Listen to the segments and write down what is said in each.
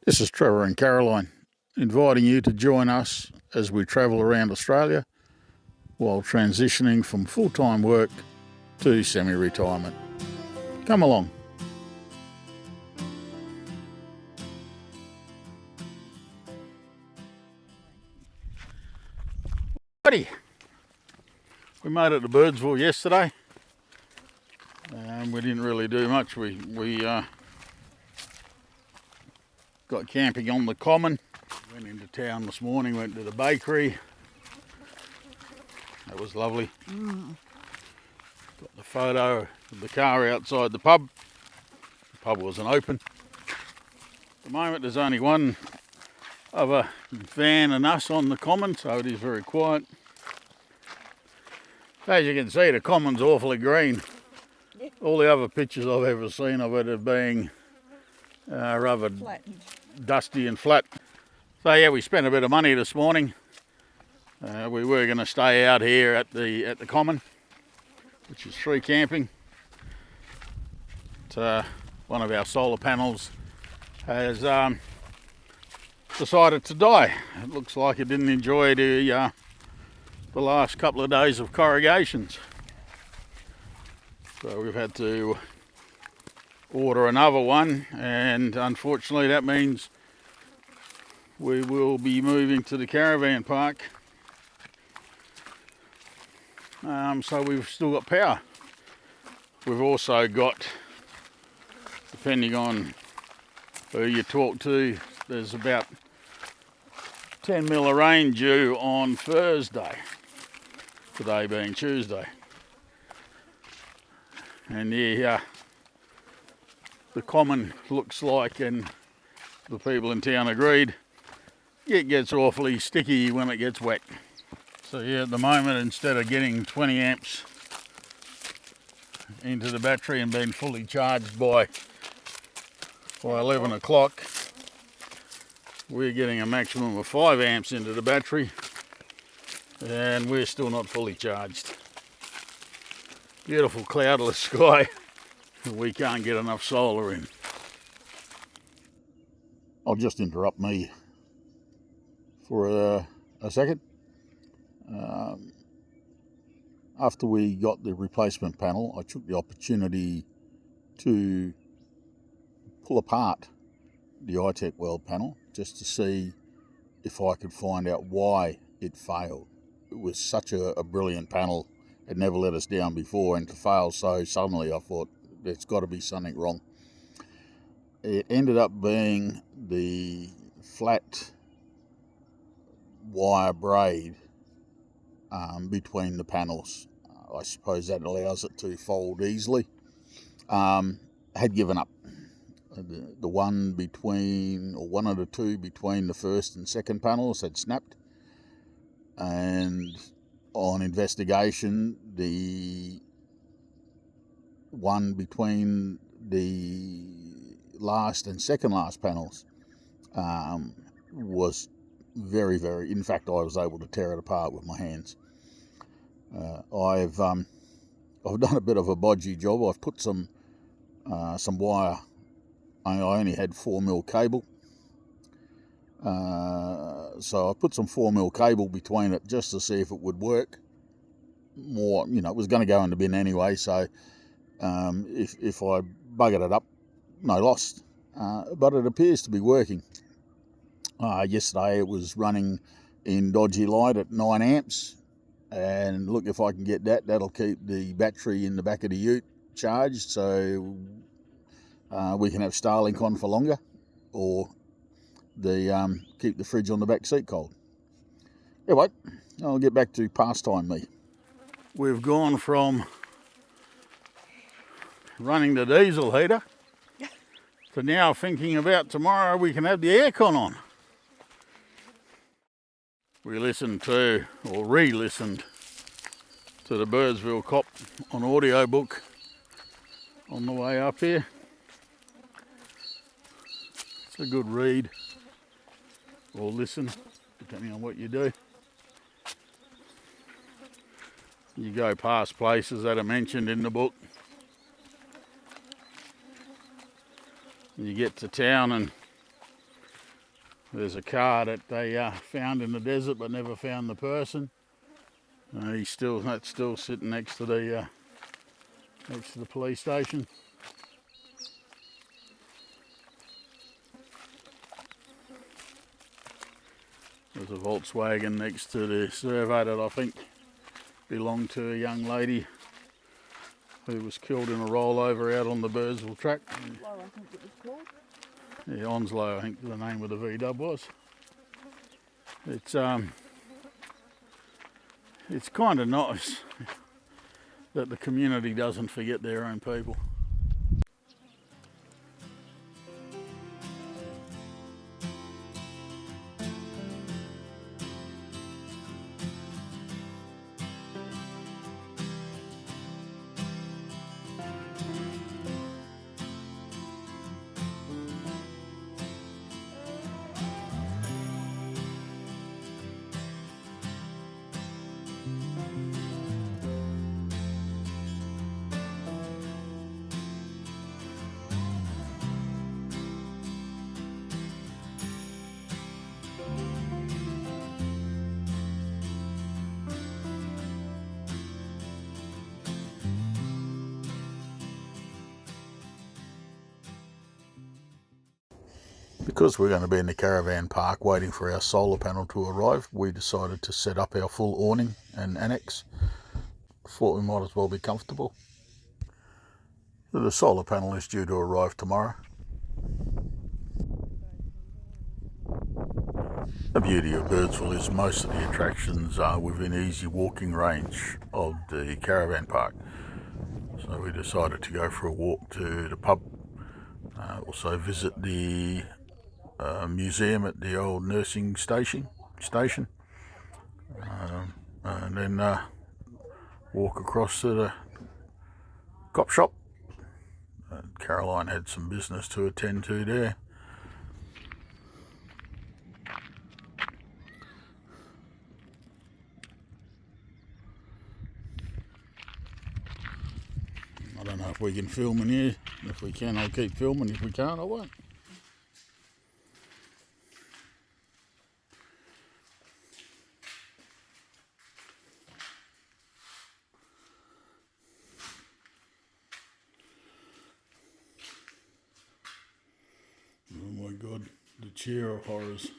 This is Trevor and Caroline, inviting you to join us as we travel around Australia while transitioning from full-time work to semi-retirement. Come along. Buddy, we made it to Birdsville yesterday. We didn't really do much. We got camping on the common. Went into town this morning, went to the bakery. That was lovely. Got the photo of the car outside the pub. The pub wasn't open. At the moment there's only one other van and us on the common, so it is very quiet. As you can see, the common's awfully green. All the other pictures I've ever seen of it have been rather flattened, dusty and flat. So yeah, we spent a bit of money this morning. We were going to stay out here at the common, which is free camping. But, one of our solar panels has decided to die. It looks like it didn't enjoy the last couple of days of corrugations. So we've had to order another one, and unfortunately that means we will be moving to the caravan park. So we've still got power. We've also got, depending on who you talk to, there's about 10 mil of rain due on Thursday, today being Tuesday. And the common looks like, and the people in town agreed, it gets awfully sticky when it gets wet. So yeah, at the moment, instead of getting 20 amps into the battery and being fully charged by 11 o'clock, we're getting a maximum of 5 amps into the battery, and we're still not fully charged. Beautiful cloudless sky. We can't get enough solar in. I'll just interrupt me for a second. After we got the replacement panel, I took the opportunity to pull apart the iTech World panel just to see if I could find out why it failed. It was such a brilliant panel. It never let us down before, and to fail so suddenly, I thought there's got to be something wrong. It ended up being the flat wire braid between the panels. I suppose that allows it to fold easily. Had given up. The one between, or one of the two between the first and second panels had snapped, and on investigation, the one between the last and second last panels was very, in fact, I was able to tear it apart with my hands. I've done a bit of a bodgy job. I've put some wire. I only had 4mm cable, so I put some 4mm cable between it just to see if it would work. More, it was going to go in the bin anyway, so if I buggered it up, no loss. But it appears to be working. Yesterday it was running in dodgy light at 9 amps, and look, if I can get that'll keep the battery in the back of the ute charged, so we can have Starlink on for longer, or keep the fridge on the back seat cold. Anyway, I'll get back to pastime me. We've gone from running the diesel heater to now thinking about tomorrow we can have the aircon on. We listened to, or re-listened to the Birdsville Cop on audiobook on the way up here. It's a good read, or listen, depending on what you do. You go past places that are mentioned in the book. You get to town and There's a car that they found in the desert but never found the person. That's still sitting next to the police station. There's a Volkswagen next to the survey that I think belonged to a young lady who was killed in a rollover out on the Birdsville track. Onslow, I think it was called. Yeah, Onslow, I think the name of the VW was. It's kind of nice that the community doesn't forget their own people. Because we're going to be in the caravan park waiting for our solar panel to arrive, we decided to set up our full awning and annex. Thought we might as well be comfortable. The solar panel is due to arrive tomorrow. The beauty of Birdsville is most of the attractions are within easy walking range of the caravan park. So we decided to go for a walk to the pub, also visit the museum at the old nursing station, and then walk across to the cop shop. Caroline had some business to attend to there. I don't know if we can film in here. If we can, I'll keep filming. If we can't, I won't. Oh my God, the chair of horrors.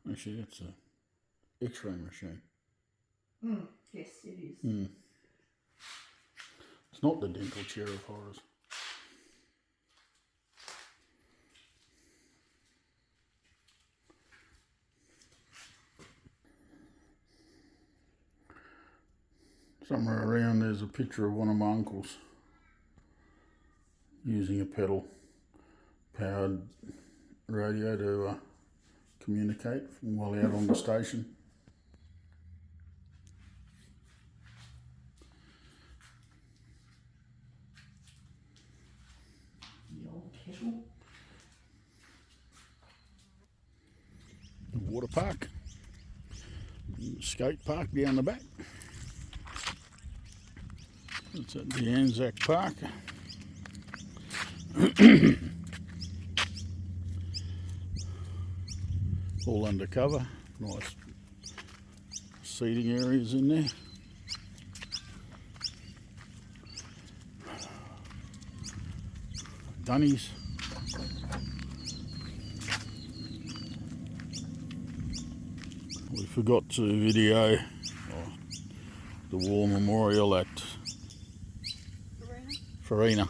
Actually, that's a X-ray machine. Yes, it is. It's not the dental chair of horrors. Somewhere around there's a picture of one of my uncles using a pedal powered radio to communicate while out on the station. The old kettle. The water park. Skate park down the back. It's at the Anzac Park. All undercover. Nice seating areas in there. Dunnies. We forgot to video the war memorial at Farina.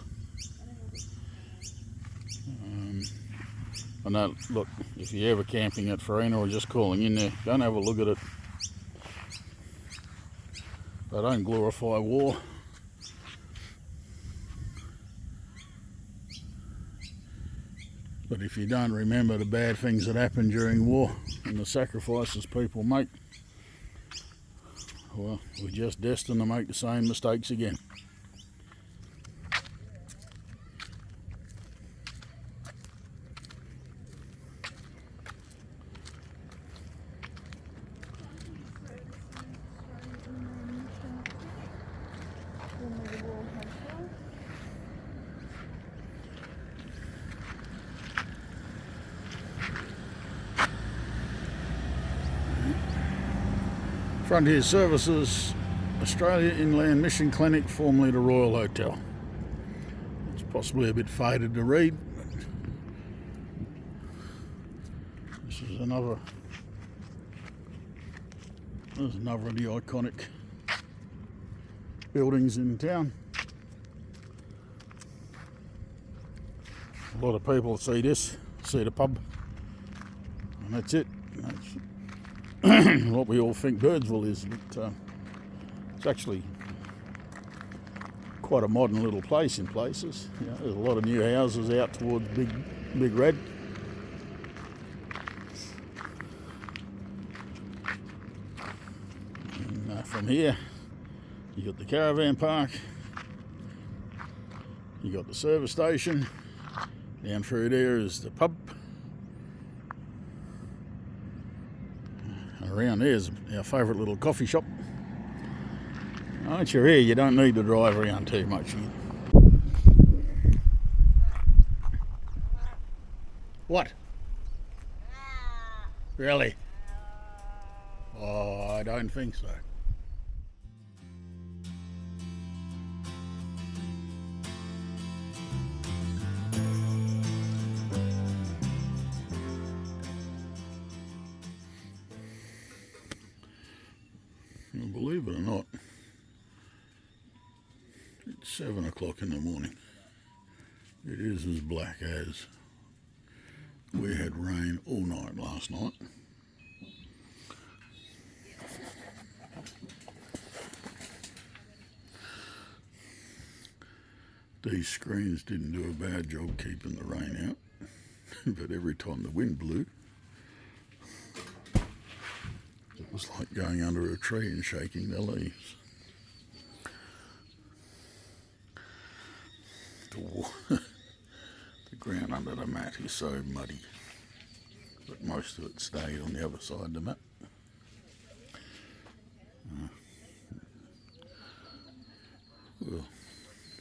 I know, look, if you're ever camping at Farina or just calling in there, go and have a look at it. They don't glorify war. But if you don't remember the bad things that happen during war and the sacrifices people make, well, we're just destined to make the same mistakes again. Frontier Services Australia Inland Mission Clinic, formerly the Royal Hotel. It's possibly a bit faded to read. This is another. There's another of the iconic buildings in town. A lot of people see this, see the pub, and that's it. That's what we all think Birdsville is, but it's actually quite a modern little place in places. You know, there's a lot of new houses out towards Big Red. And from here, you got the caravan park, you got the service station. Down through there is the pub. And around there is our favourite little coffee shop. Once you're here, you don't need to drive around too much. What? Really? Oh, I don't think so. Believe it or not, it's 7 o'clock in the morning. It is as black as we had rain all night last night. These screens didn't do a bad job keeping the rain out, but every time the wind blew, it was like going under a tree and shaking the leaves. The ground under the mat is so muddy, but most of it stayed on the other side of the mat. We'll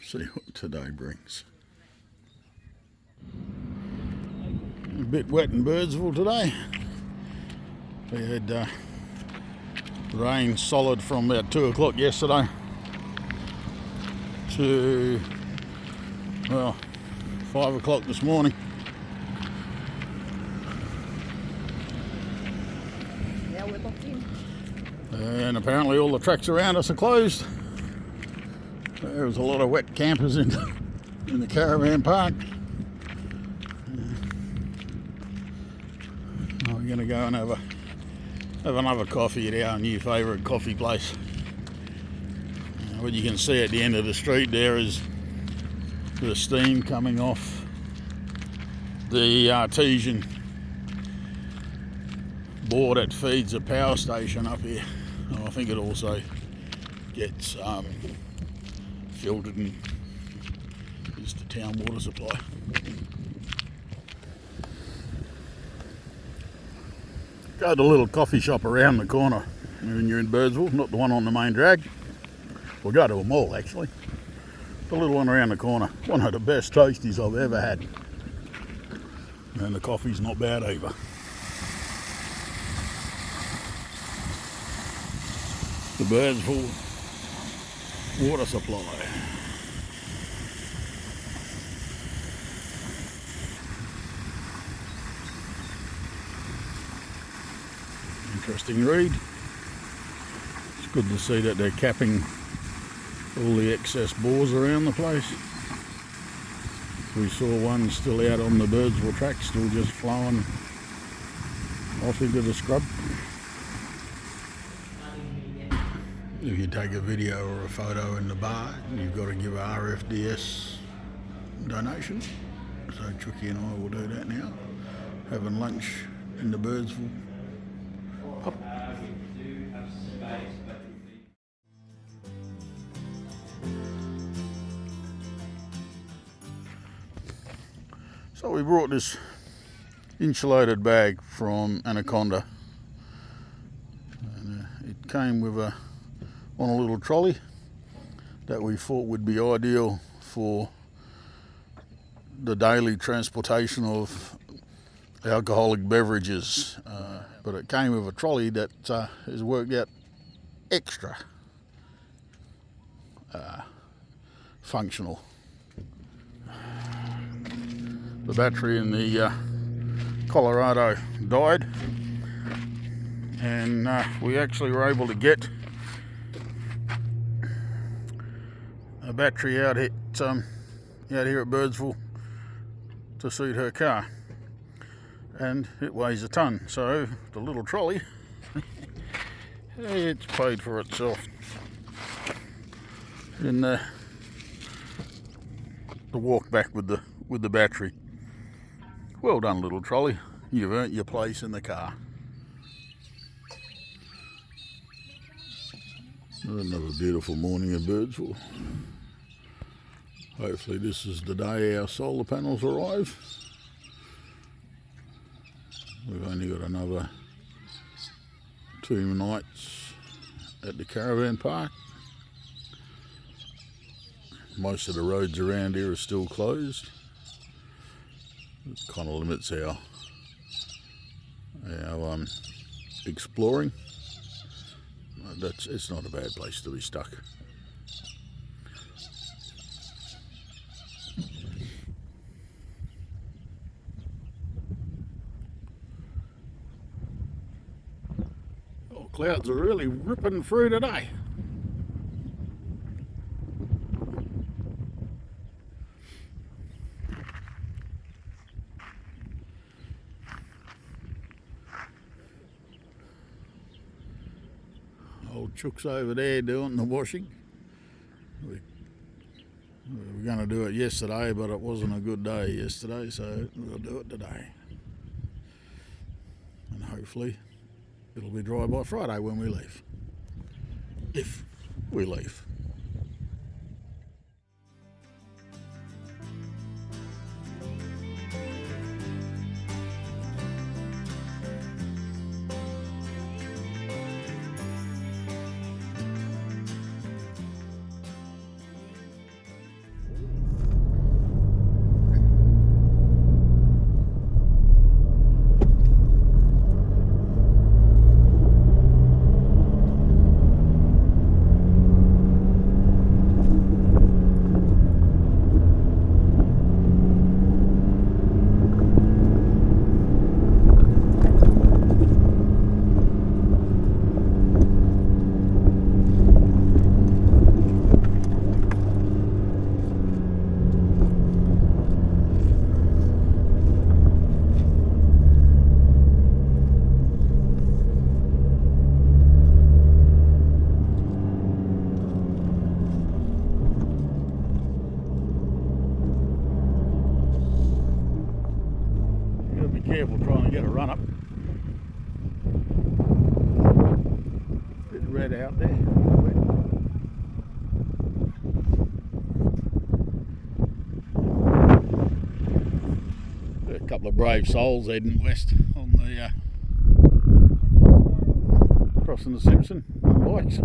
see what today brings. A bit wet in Birdsville today. We had rain solid from about 2 o'clock yesterday to, well, 5 o'clock this morning. Now we're locked in. And apparently all the tracks around us are closed. There was a lot of wet campers in the caravan park. We're going to go and have another coffee at our new favourite coffee place. What you can see at the end of the street there is the steam coming off the artesian bore that feeds a power station up here. I think it also gets filtered and is the town water supply. Go to the little coffee shop around the corner when you're in Birdsville, not the one on the main drag. We'll go to them all actually. The little one around the corner, one of the best toasties I've ever had. And the coffee's not bad either. The Birdsville water supply. Interesting read. It's good to see that they're capping all the excess bores around the place. We saw one still out on the Birdsville track, still just flowing off into the scrub. If you take a video or a photo in the bar, you've got to give a RFDS donation. So Chucky and I will do that now. Having lunch in the Birdsville pub. So we brought this insulated bag from Anaconda. And it came with on a little trolley that we thought would be ideal for the daily transportation of alcoholic beverages. But it came with a trolley that has worked out extra functional. The battery in the Colorado died, and we actually were able to get a battery out here at Birdsville to suit her car, and it weighs a ton, so the little trolley it's paid for itself in the walk back with the battery. Well done, little trolley, you've earned your place in the car. Another beautiful morning in Birdsville. Hopefully this is the day our solar panels arrive. We've only got another 2 nights at the caravan park. Most of the roads around here are still closed. It kind of limits our exploring. It's not a bad place to be stuck. Oh, clouds are really ripping through today. Old Chook's over there doing the washing. We were going to do it yesterday, but it wasn't a good day yesterday, so we'll do it today. And hopefully it'll be dry by Friday when we leave. If we leave. Careful trying to get a run up. Bit red out there. A couple of brave souls heading west on the crossing the Simpson on bikes.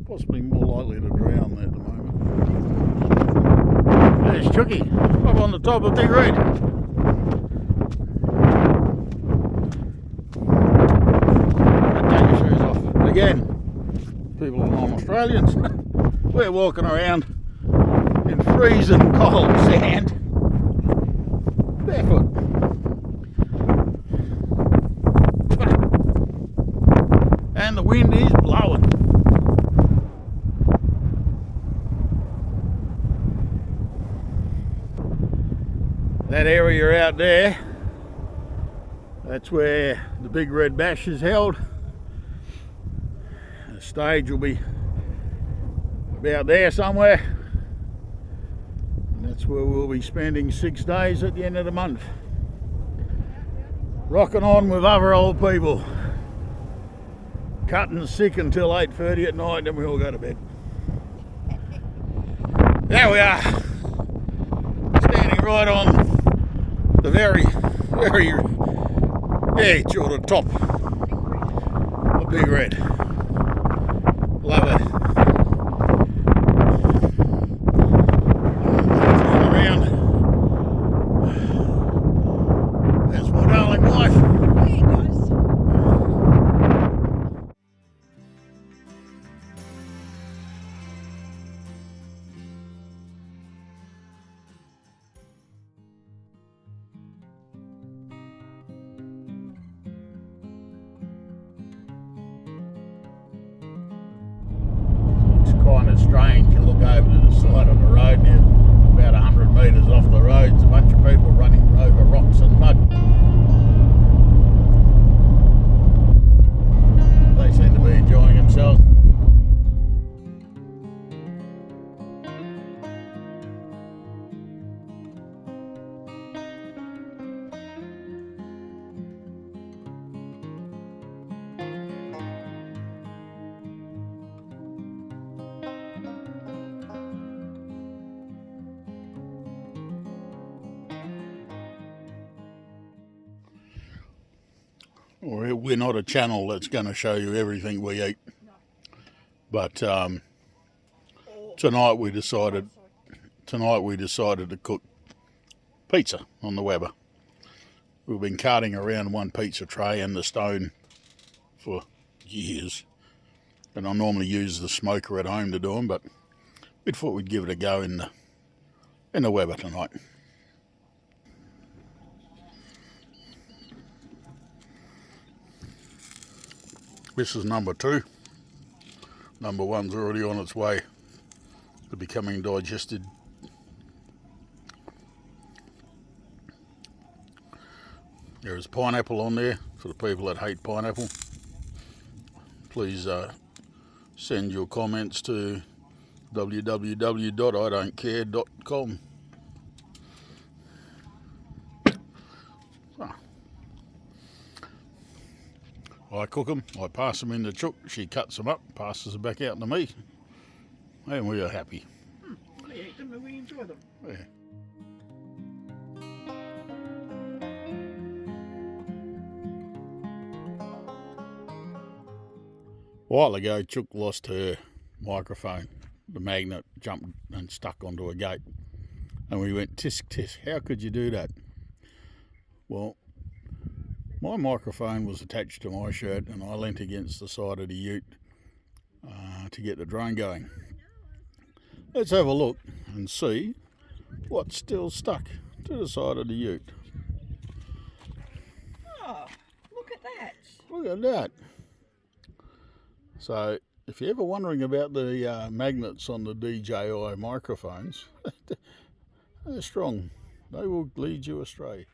Possibly more likely to drown there at the moment. There's Chooky up on the top of Big Red. Again, people are non-Australians. We're walking around in freezing cold sand, barefoot. And the wind is blowing. That area out there, that's where the Big Red Bash is held. The stage will be about there somewhere, and that's where we'll be spending 6 days at the end of the month, rocking on with other old people, cutting sick until 8:30 at night, then we all go to bed. There we are, standing right on the very edge or the top of Big Red. Love it. Turn around. There's my darling wife. Hey guys. We're not a channel that's going to show you everything we eat. But tonight we decided to cook pizza on the Weber. We've been carting around one pizza tray and the stone for years, and I normally use the smoker at home to do them, but we thought we'd give it a go in the Weber tonight. This is number 2. Number 1's already on its way to becoming digested. There is pineapple on there for the people that hate pineapple. Please send your comments to www.idon'tcare.com. I cook them, I pass them in to Chook, she cuts them up, passes them back out to me, and we are happy. We eat them and we enjoy them. Yeah. A while ago, Chook lost her microphone. The magnet jumped and stuck onto a gate. And we went, tisk, tisk, how could you do that? Well, my microphone was attached to my shirt and I leant against the side of the ute to get the drone going. Let's have a look and see what's still stuck to the side of the ute. Oh, look at that. Look at that. So, if you're ever wondering about the magnets on the DJI microphones, they're strong. They will lead you astray.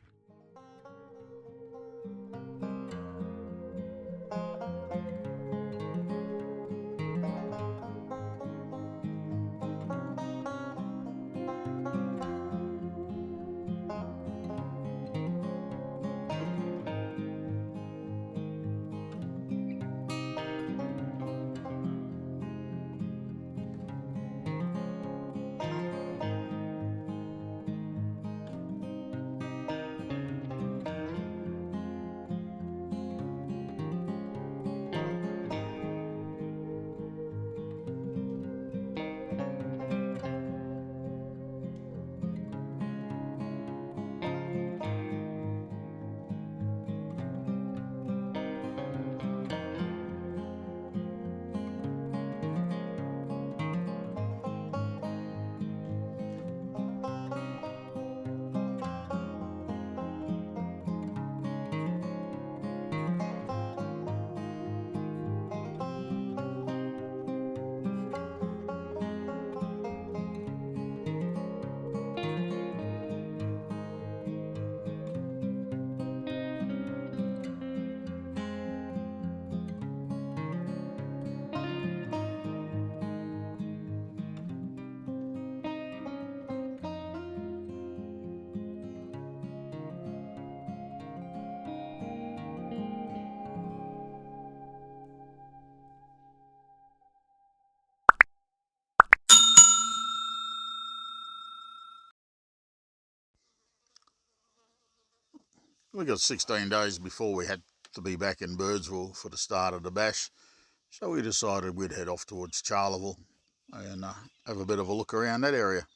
We got 16 days before we had to be back in Birdsville for the start of the bash, so we decided we'd head off towards Charleville and have a bit of a look around that area.